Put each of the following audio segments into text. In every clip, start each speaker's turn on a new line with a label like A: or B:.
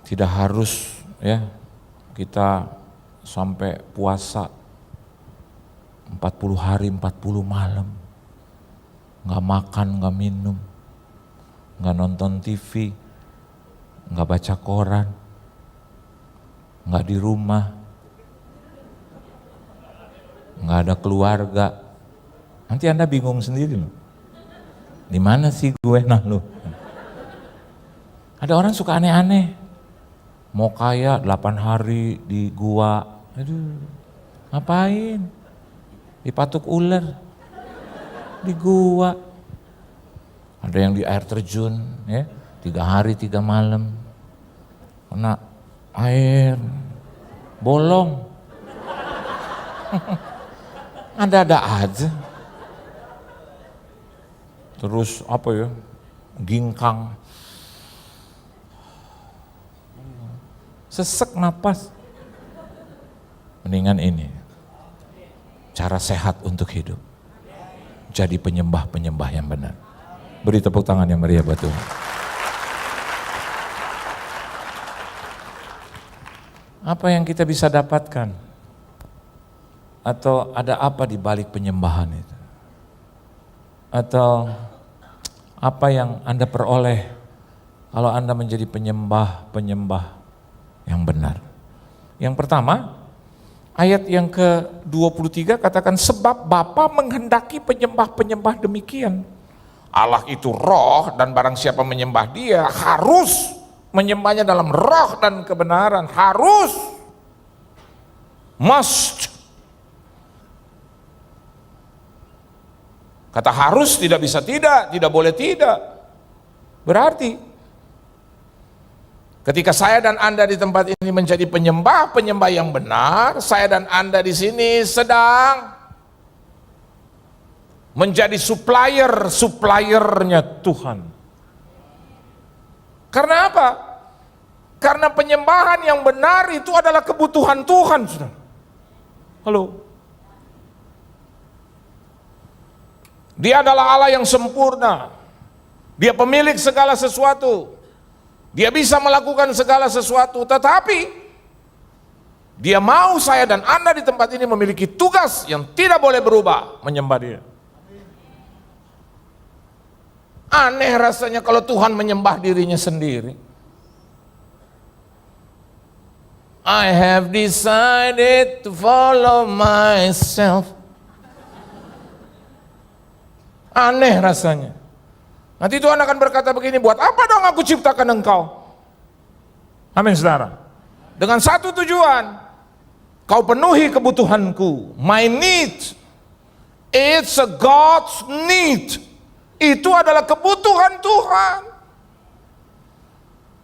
A: Tidak harus ya kita sampai puasa 40 hari 40 malam, nggak makan, nggak minum, nggak nonton TV, nggak baca koran, nggak di rumah, nggak ada keluarga. Nanti Anda bingung sendiri loh. Di mana sih gue? Nah lu. Ada orang suka aneh-aneh. Mau kaya 8 hari di gua. Aduh, ngapain? Dipatuk ular. Di gua. Ada yang di air terjun, ya, 3 hari 3 malam. Kena air, bolong. Ada aja. Terus apa ya? Ginkang. Sesek napas. Mendingan ini. Cara sehat untuk hidup. Jadi penyembah-penyembah yang benar. Beri tepuk tangan yang meriah buat Tuhan. Apa yang kita bisa dapatkan? Atau ada apa di balik penyembahan itu? Atau apa yang Anda peroleh kalau Anda menjadi penyembah-penyembah yang benar? Yang pertama, ayat yang ke-23 katakan, sebab Bapa menghendaki penyembah-penyembah demikian. Allah itu roh dan barang siapa menyembah dia harus menyembahnya dalam roh dan kebenaran. Harus. Must. Kata harus tidak bisa tidak boleh tidak. Berarti ketika saya dan Anda di tempat ini menjadi penyembah-penyembah yang benar, saya dan Anda di sini sedang menjadi suppliernya Tuhan. Karena apa? Karena penyembahan yang benar itu adalah kebutuhan Tuhan, saudara. Halo. Dia adalah Allah yang sempurna. Dia pemilik segala sesuatu. Dia bisa melakukan segala sesuatu, tetapi Dia mau saya dan Anda di tempat ini memiliki tugas yang tidak boleh berubah, menyembah Dia. Aneh rasanya kalau Tuhan menyembah dirinya sendiri. I have decided to follow myself. Aneh rasanya. Nanti Tuhan akan berkata begini, buat apa dong aku ciptakan engkau? Amin saudara. Dengan satu tujuan, kau penuhi kebutuhanku. My need, it's a God's need. Itu adalah kebutuhan Tuhan.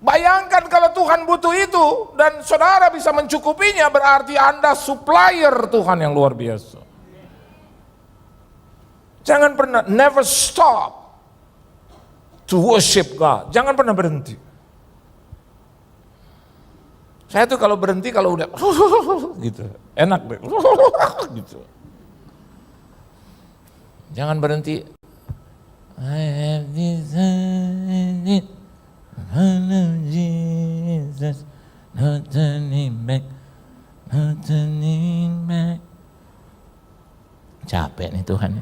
A: Bayangkan kalau Tuhan butuh itu dan saudara bisa mencukupinya, berarti Anda supplier Tuhan yang luar biasa. Jangan pernah, never stop to worship God. Jangan pernah berhenti. Saya tuh kalau berhenti, kalau udah gitu, enak deh, gitu. Jangan berhenti. I have decided to follow Jesus, not turning back, not turning back. Capek nih Tuhan.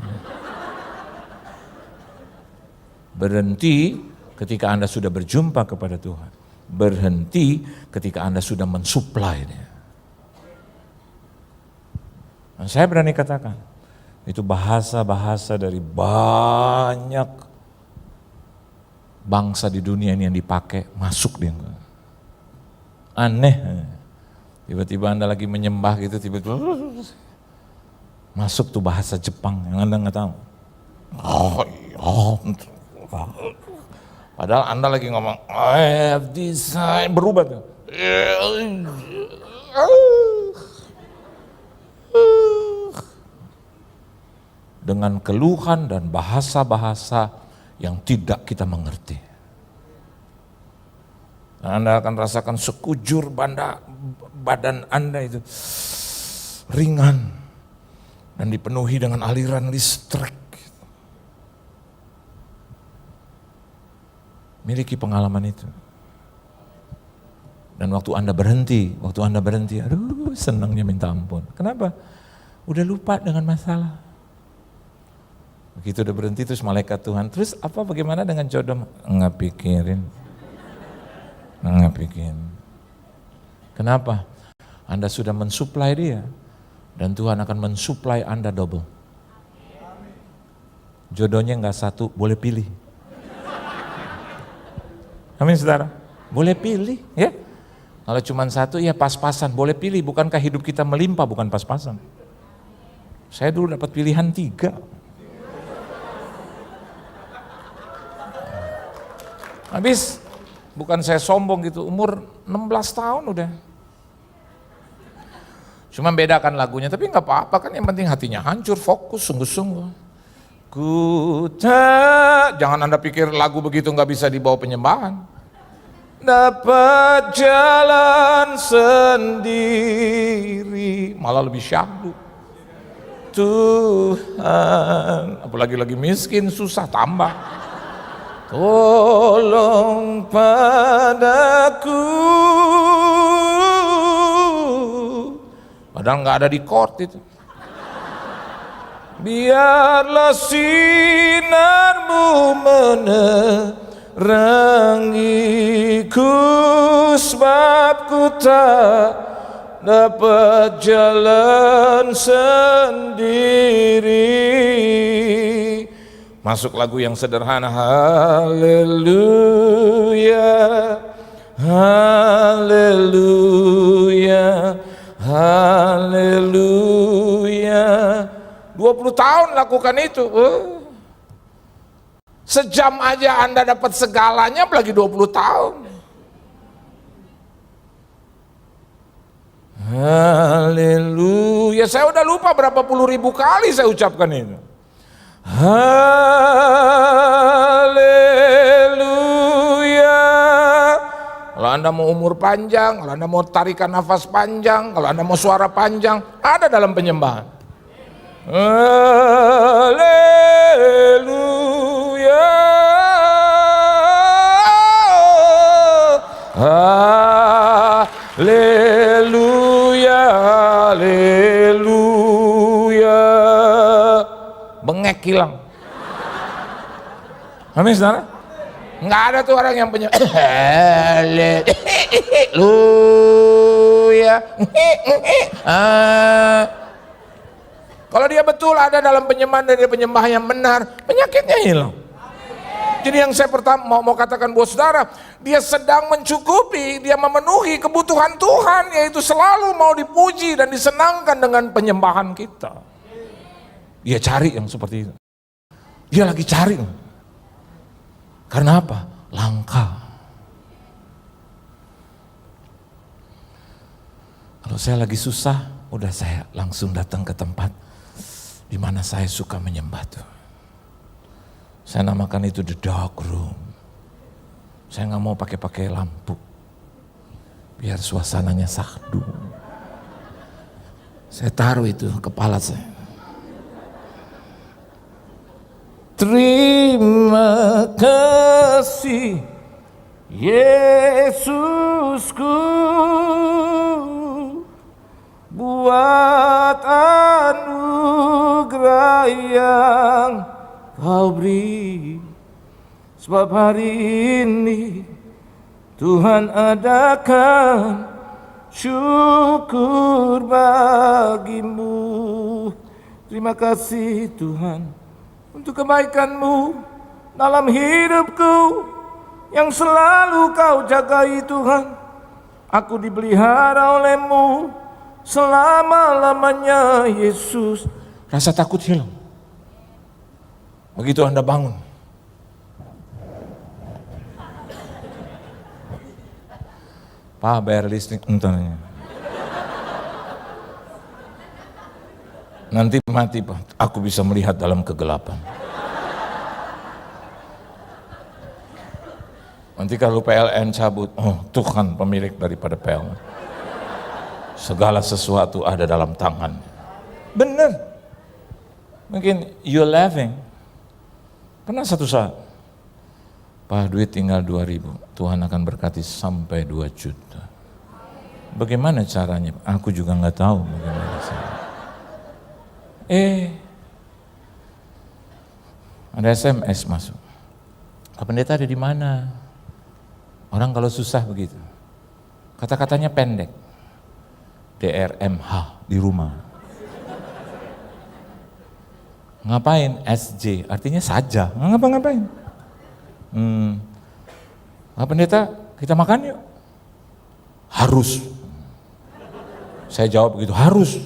A: Berhenti ketika Anda sudah berjumpa kepada Tuhan. Berhenti ketika Anda sudah mensuplai Dia. Nah, saya berani katakan, itu bahasa-bahasa dari banyak bangsa di dunia ini yang dipakai, masuk dia. Aneh. Tiba-tiba Anda lagi menyembah gitu, tiba-tiba masuk tuh bahasa Jepang yang Anda nggak tahu. Padahal Anda lagi ngomong, I have decided, berubah tuh. Dengan keluhan dan bahasa-bahasa yang tidak kita mengerti. Anda akan rasakan sekujur badan Anda itu ringan dan dipenuhi dengan aliran listrik. Miliki pengalaman itu. Dan waktu Anda berhenti, aduh senangnya minta ampun. Kenapa? Udah lupa dengan masalah. Begitu udah berhenti terus malaikat Tuhan, terus bagaimana dengan jodoh? Nggak pikirin. Kenapa? Anda sudah mensuplai dia, dan Tuhan akan mensuplai Anda double. Jodohnya nggak satu, boleh pilih. Amin saudara, boleh pilih ya. Kalau cuma satu ya pas-pasan, boleh pilih. Bukankah hidup kita melimpah, bukan pas-pasan? Saya dulu dapat pilihan 3. Habis, bukan saya sombong gitu, umur 16 tahun udah. Cuma bedakan lagunya, tapi nggak apa-apa kan, yang penting hatinya hancur, fokus, sungguh-sungguh. Jangan Anda pikir lagu begitu nggak bisa dibawa penyembahan. Dapat jalan sendiri, malah lebih syahdu. Tuhan, apalagi lagi miskin, susah tambah. Tolong padaku. Padahal nggak ada di chord itu. Biarlah sinarmu menerangiku, sebab ku tak dapat jalan sendiri. Masuk lagu yang sederhana, haleluya, haleluya, haleluya. 20 tahun lakukan itu. Sejam aja Anda dapat segalanya, apalagi 20 tahun. Haleluya. Saya udah lupa berapa puluh ribu kali saya ucapkan itu. Haleluya. Kalau Anda mau umur panjang, kalau Anda mau tarikan nafas panjang, kalau Anda mau suara panjang, ada dalam penyembahan. Haleluya. Haleluya. Haleluya. Bengek hilang. Amin saudara? Nggak ada tuh orang yang punya haleluya. Kalau dia betul ada dalam penyembahan dan dia penyembah yang benar, penyakitnya hilang. Jadi yang saya pertama mau katakan buat saudara, dia sedang mencukupi, dia memenuhi kebutuhan Tuhan, yaitu selalu mau dipuji dan disenangkan dengan penyembahan kita. Dia cari yang seperti itu. Dia lagi cari. Karena apa? Langka. Kalau saya lagi susah, udah saya langsung datang ke tempat di mana saya suka menyembah tuh. Saya namakan itu the dark room. Saya nggak mau pakai lampu, biar suasananya syahdu. Saya taruh itu kepala saya. Terima kasih Yesusku buat anugerah yang Kau beri, sebab hari ini Tuhan adakan syukur bagimu. Terima kasih Tuhan untuk kebaikan-Mu dalam hidupku yang selalu Kau jagai Tuhan. Aku dipelihara oleh-Mu selama-lamanya Yesus. Rasa takut hilang. Begitu Anda bangun. Pak, bayar listrik entarnya. Nanti mati Pak, aku bisa melihat dalam kegelapan. Nanti kalau PLN cabut, oh Tuhan pemilik daripada PLN. Segala sesuatu ada dalam tangan. Benar. Mungkin you're laughing. Pernah satu saat, Pak duit tinggal 2.000, Tuhan akan berkati sampai 2 juta. Bagaimana caranya? Aku juga nggak tahu bagaimana caranya. Ada SMS masuk. Pak Pendeta ada di mana? Orang kalau susah begitu. Kata-katanya pendek. DRMH di rumah. Ngapain? SJ, artinya saja. Nggak ngapa-ngapain. Pak Pendeta, kita makan yuk. Harus. Saya jawab begitu, harus.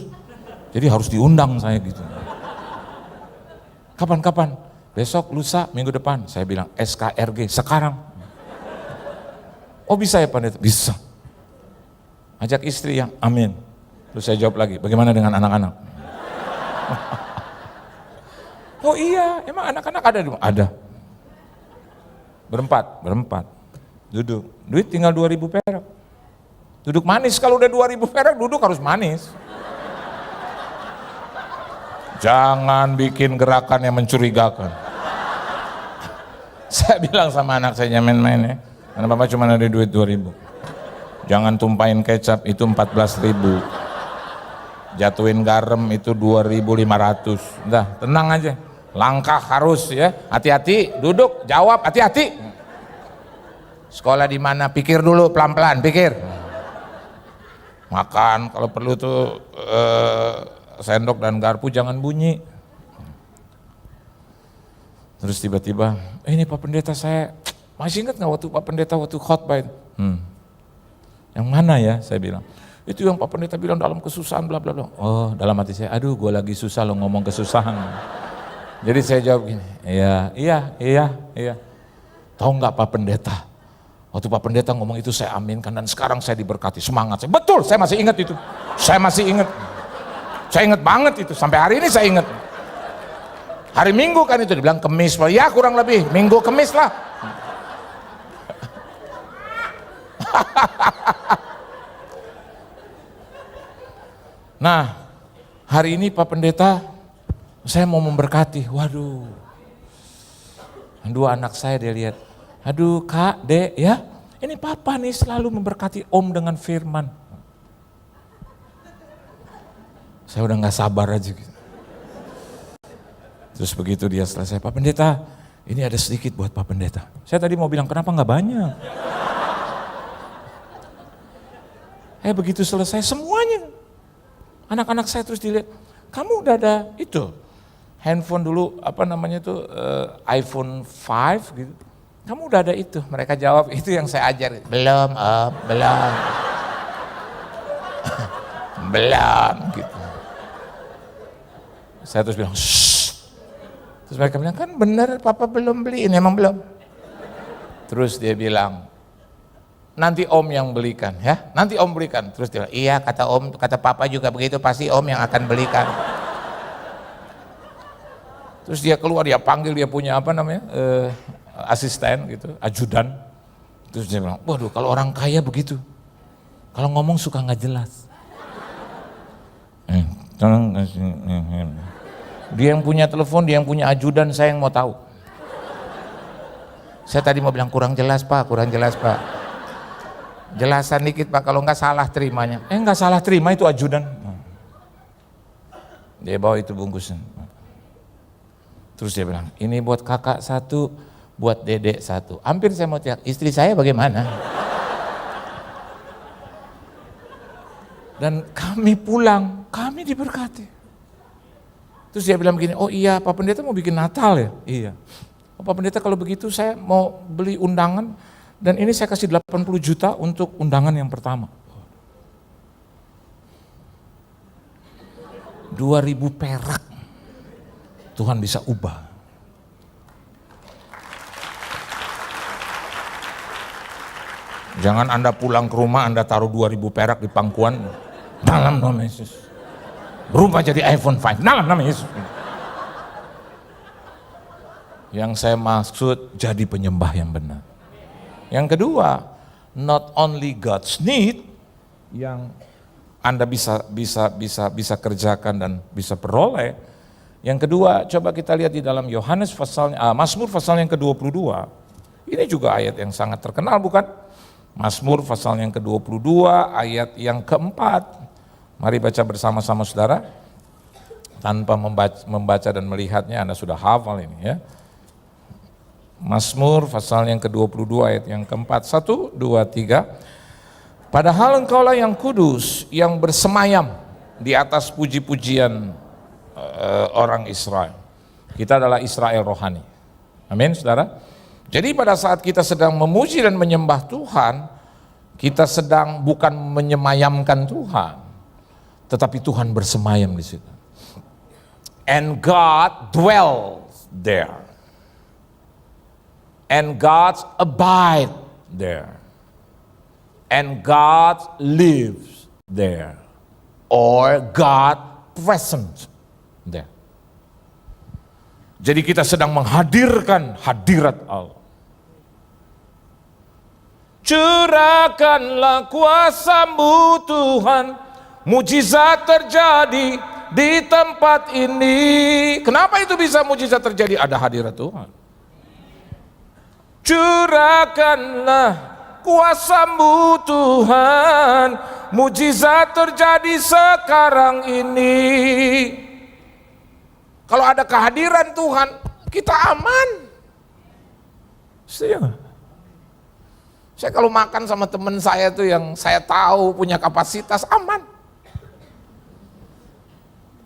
A: Jadi harus diundang saya gitu. Kapan-kapan? Besok, lusa, minggu depan. Saya bilang SKRG, sekarang. Oh bisa ya Pendeta? Bisa. Ajak istri yang amin. Terus saya jawab lagi, bagaimana dengan anak-anak? Oh iya, emang anak-anak ada di rumah? Ada. Berempat. Duduk. Duit tinggal 2.000 perak. Duduk manis, kalau udah 2.000 perak duduk harus manis. Jangan bikin gerakan yang mencurigakan. Saya bilang sama anak saya, jangan main-main ya. Karena Bapak cuma ada duit 2.000. Jangan tumpahin kecap, itu 14.000. Jatuhin garam itu 2.500. Udah, tenang aja. Langkah harus ya. Hati-hati, duduk, jawab, hati-hati. Sekolah di mana? Pikir dulu pelan-pelan, pikir. Makan, kalau perlu tuh sendok dan garpu jangan bunyi. Terus tiba-tiba, ini Pak Pendeta saya, masih ingat gak waktu Pak Pendeta waktu khotbah itu? Yang mana ya? Saya bilang, itu yang Pak Pendeta bilang dalam kesusahan bla bla bla. Oh, dalam hati saya, aduh gue lagi susah lo ngomong kesusahan. Jadi saya jawab gini, iya. Tahu nggak Pak Pendeta? Waktu Pak Pendeta ngomong itu saya aminkan dan sekarang saya diberkati, semangat saya. Betul, saya masih ingat itu. Saya ingat banget itu, sampai hari ini saya ingat. Hari Minggu kan itu dibilang Kemis, ya kurang lebih Minggu Kemis lah. Nah, hari ini Pak Pendeta, saya mau memberkati. Waduh, dua anak saya dia lihat. Aduh Kak, Dek ya, ini Papa nih selalu memberkati Om dengan firman. Saya udah gak sabar aja gitu. Terus begitu dia selesai, Pak Pendeta, ini ada sedikit buat Pak Pendeta. Saya tadi mau bilang, kenapa gak banyak? Begitu selesai semuanya. Anak-anak saya terus dilihat, kamu udah ada itu, handphone dulu, apa namanya itu, iPhone 5 gitu. Kamu udah ada itu? Mereka jawab, itu yang saya ajar. Belum, belum. Belum, gitu. Saya terus bilang, shh. Terus mereka bilang, kan benar Papa belum beli, ini emang belum. Terus dia bilang, nanti Om yang belikan ya, nanti Om belikan. Terus dia bilang, iya kata Om, kata Papa juga begitu, pasti Om yang akan belikan. Terus dia keluar, dia panggil, dia punya apa namanya, asisten gitu, ajudan. Terus dia bilang, waduh kalau orang kaya begitu, kalau ngomong suka nggak jelas. Tolong kasih. Dia yang punya telepon, dia yang punya ajudan, saya yang mau tahu. Saya tadi mau bilang kurang jelas Pak, Jelasan dikit Pak, kalau nggak salah terimanya. Nggak salah terima, itu ajudan. Dia bawa itu bungkusan. Terus dia bilang, ini buat kakak satu, buat dedek satu. Hampir saya mau teriak, istri saya bagaimana? Dan kami pulang, kami diberkati. Terus dia bilang begini, oh iya Pak Pendeta mau bikin Natal ya? Iya. Oh, Pak Pendeta kalau begitu saya mau beli undangan, dan ini saya kasih 80 juta untuk undangan yang pertama. 2.000 perak. Tuhan bisa ubah. Jangan Anda pulang ke rumah, Anda taruh 2.000 perak di pangkuan. Dalam nama Yesus. Berubah jadi iPhone 5. Dalam nama Yesus. Yang saya maksud, jadi penyembah yang benar. Yang kedua, not only God's need yang Anda bisa kerjakan dan bisa peroleh. Yang kedua, coba kita lihat di dalam Mazmur pasal yang ke-22. Ini juga ayat yang sangat terkenal bukan? Mazmur pasal yang ke-22 ayat yang keempat. Mari baca bersama-sama saudara. Tanpa membaca dan melihatnya Anda sudah hafal ini ya. Mazmur pasal yang ke-22 ayat yang keempat. 1, 2, 3. Padahal engkaulah yang kudus, yang bersemayam di atas puji-pujian orang Israel. Kita adalah Israel rohani. Amin saudara. Jadi pada saat kita sedang memuji dan menyembah Tuhan, kita sedang bukan menyemayamkan Tuhan, tetapi Tuhan bersemayam di situ. And God dwells there. And God abides there. And God lives there. Or God present there. Jadi kita sedang menghadirkan hadirat Allah. Curahkanlah kuasa-Mu Tuhan, mujizat terjadi di tempat ini. Kenapa itu bisa mujizat terjadi? Ada hadirat Tuhan. Curahkanlah kuasa-Mu Tuhan, mujizat terjadi sekarang ini. Kalau ada kehadiran Tuhan, kita aman. Setuju? Saya kalau makan sama teman saya tuh yang saya tahu punya kapasitas, aman.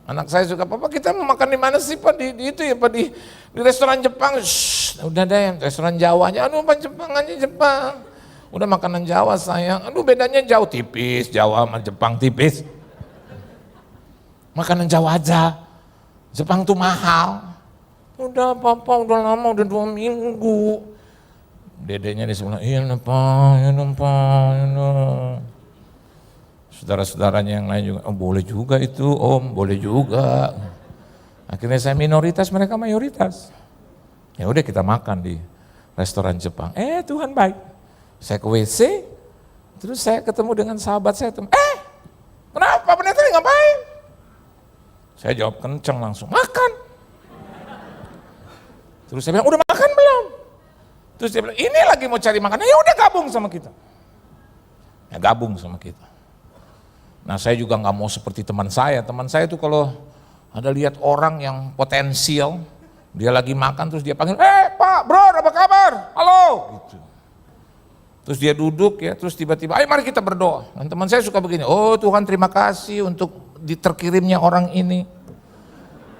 A: Anak saya suka, papa kita mau makan di mana sih Pak? Di itu ya Pak, di restoran Jepang. Shh, udah deh, restoran Jawanya. Aduh Pak, Jepang aja Jepang. Udah makanan Jawa sayang. Aduh bedanya jauh, tipis. Jawa sama Jepang tipis. Makanan Jawa aja. Jepang tuh mahal. Udah papa, udah lama, udah 2 minggu. Dedeknya di sebelah, iya Pak, iya Pak, iya. Saudara-saudaranya yang lain juga, oh boleh juga itu Om, boleh juga. Akhirnya saya minoritas, mereka mayoritas. Ya udah kita makan di restoran Jepang. Tuhan baik. Saya ke WC, terus saya ketemu dengan sahabat saya. Kenapa pendeta ini ngapain? Saya jawab kenceng langsung, makan. Terus saya bilang, udah makan belum? Terus dia bilang, ini lagi mau cari makan. Ya udah gabung sama kita. Ya gabung sama kita. Nah saya juga nggak mau seperti teman saya. Teman saya itu kalau ada lihat orang yang potensial, dia lagi makan terus dia panggil, Pak, bro, apa kabar? Halo. Gitu. Terus dia duduk ya, terus tiba-tiba, ayo mari kita berdoa. Dan teman saya suka begini, oh Tuhan terima kasih untuk terkirimnya orang ini.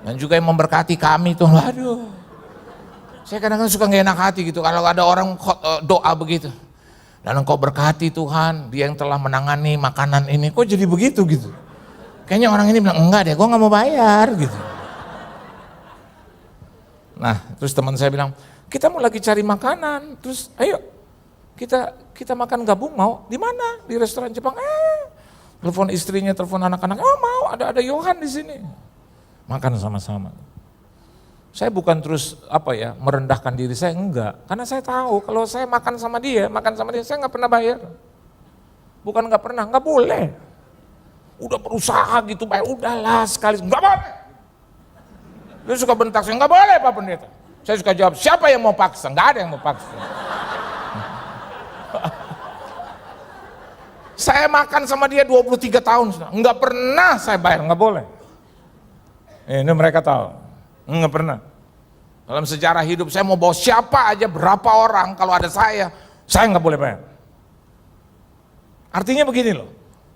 A: Dan juga yang memberkati kami Tuhan. Waduh. Saya kadang-kadang suka gak enak hati gitu, kalau ada orang doa begitu. Dan engkau berkati Tuhan, dia yang telah menangani makanan ini, kok jadi begitu gitu. Kayaknya orang ini bilang, enggak deh, gue gak mau bayar gitu. Nah, terus teman saya bilang, kita mau lagi cari makanan, terus ayo kita makan gabung mau, di mana? Di restoran Jepang. Telepon istrinya, telepon anak-anak, oh mau, ada Yohan di sini. Makan sama-sama. Saya bukan terus merendahkan diri saya, enggak. Karena saya tahu kalau saya makan sama dia, saya nggak pernah bayar. Bukan nggak pernah, nggak boleh. Udah berusaha gitu bayar, udahlah sekali, nggak boleh. Dia suka bentak saya, nggak boleh Pak Pendeta. Saya suka jawab, siapa yang mau paksa? Nggak ada yang mau paksa. Saya makan sama dia 23 tahun, nggak pernah saya bayar, nggak boleh. Ini mereka tahu. Enggak pernah. Dalam sejarah hidup saya mau bawa siapa aja, berapa orang, kalau ada saya nggak boleh bayar. Artinya begini loh.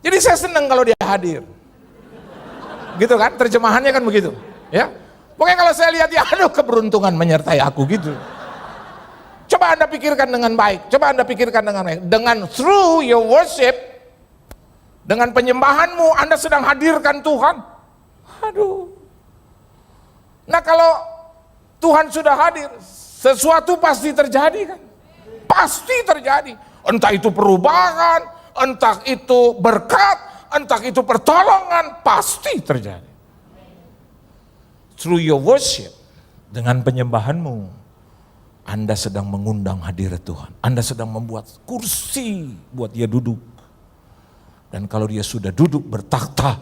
A: Jadi saya senang kalau dia hadir. Gitu kan? Terjemahannya kan begitu. Ya. Pokoknya kalau saya lihat dia, aduh keberuntungan menyertai aku gitu. Coba Anda pikirkan dengan baik. Dengan through your worship, dengan penyembahanmu Anda sedang hadirkan Tuhan. Aduh. Nah kalau Tuhan sudah hadir, sesuatu pasti terjadi kan? Pasti terjadi. Entah itu perubahan, entah itu berkat, entah itu pertolongan, pasti terjadi. Through your worship, dengan penyembahanmu, Anda sedang mengundang hadirat Tuhan. Anda sedang membuat kursi buat dia duduk. Dan kalau dia sudah duduk bertakhta,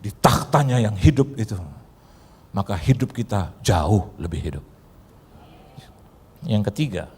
A: di takhtanya yang hidup itu, maka hidup kita jauh lebih hidup. Yang ketiga,